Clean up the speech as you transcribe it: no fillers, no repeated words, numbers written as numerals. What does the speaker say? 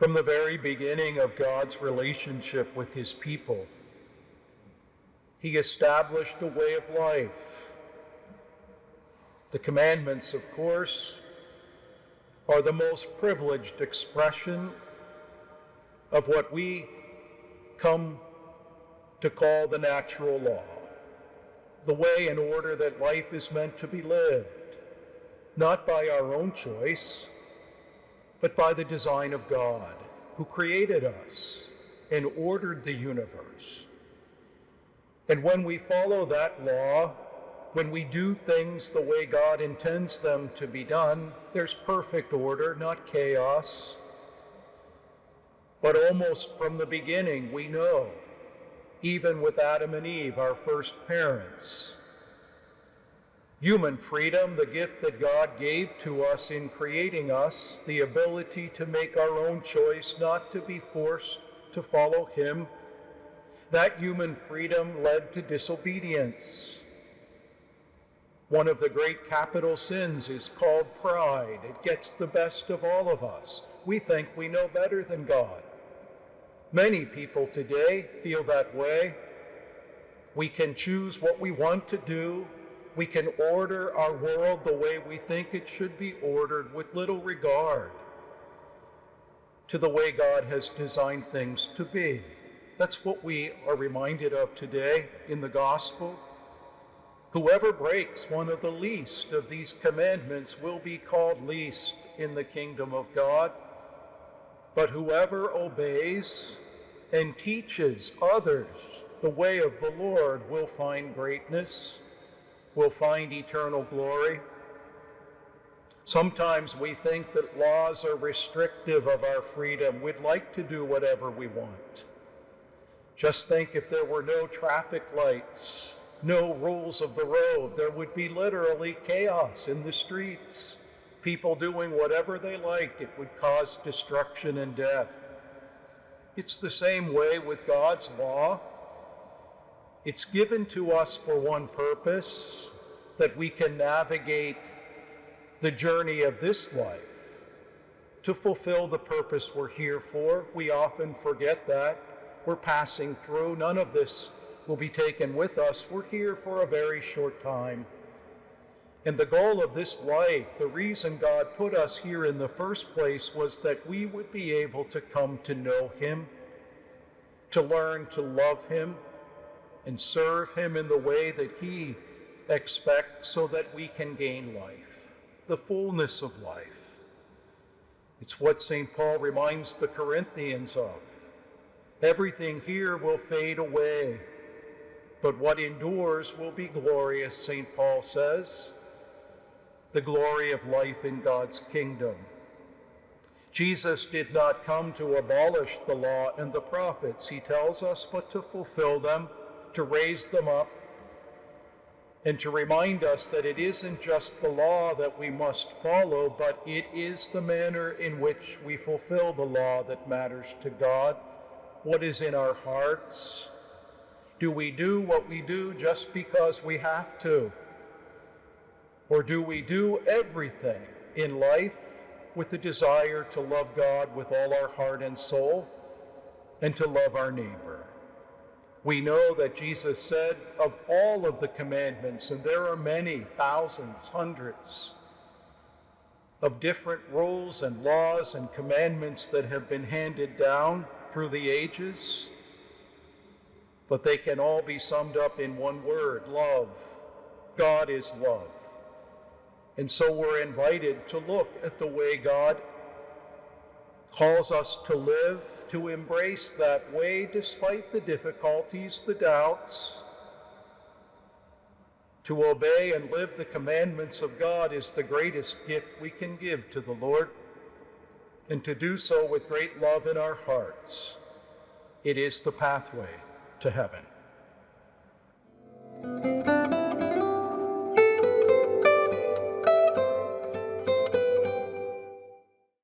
From the very beginning of God's relationship with his people, he established a way of life. The commandments, of course, are the most privileged expression of what we come to call the natural law, the way and order that life is meant to be lived, not by our own choice, but by the design of God, who created us and ordered the universe. And when we follow that law, when we do things the way God intends them to be done, there's perfect order, not chaos. But almost from the beginning, we know, even with Adam and Eve, our first parents, human freedom, the gift that God gave to us in creating us, the ability to make our own choice, not to be forced to follow him, that human freedom led to disobedience. One of the great capital sins is called pride. It gets the best of all of us. We think we know better than God. Many people today feel that way. We can choose what we want to do. We can order our world the way we think it should be ordered, with little regard to the way God has designed things to be. That's what we are reminded of today in the gospel. Whoever breaks one of the least of these commandments will be called least in the kingdom of God. But whoever obeys and teaches others the way of the Lord will find greatness, will find eternal glory. Sometimes we think that laws are restrictive of our freedom. We'd like to do whatever we want. Just think if there were no traffic lights, no rules of the road, there would be literally chaos in the streets. People doing whatever they liked. It would cause destruction and death. It's the same way with God's law. It's given to us for one purpose, that we can navigate the journey of this life to fulfill the purpose we're here for. We often forget that. We're passing through. None of this will be taken with us. We're here for a very short time. And the goal of this life, the reason God put us here in the first place, was that we would be able to come to know him, to learn to love him, and serve him in the way that he expects, so that we can gain life, the fullness of life. It's what St. Paul reminds the Corinthians of. Everything here will fade away, but what endures will be glorious, St. Paul says, the glory of life in God's kingdom. Jesus did not come to abolish the law and the prophets, he tells us, but to fulfill them, to raise them up, and to remind us that it isn't just the law that we must follow, but it is the manner in which we fulfill the law that matters to God. What is in our hearts? Do we do what we do just because we have to? Or do we do everything in life with the desire to love God with all our heart and soul, and to love our neighbor? We know that Jesus said of all of the commandments, and there are many, thousands, hundreds of different rules and laws and commandments that have been handed down through the ages, but they can all be summed up in one word: love. God is love. And so we're invited to look at the way God calls us to live, to embrace that way despite the difficulties, the doubts. To obey and live the commandments of God is the greatest gift we can give to the Lord, and to do so with great love in our hearts. It is the pathway to heaven.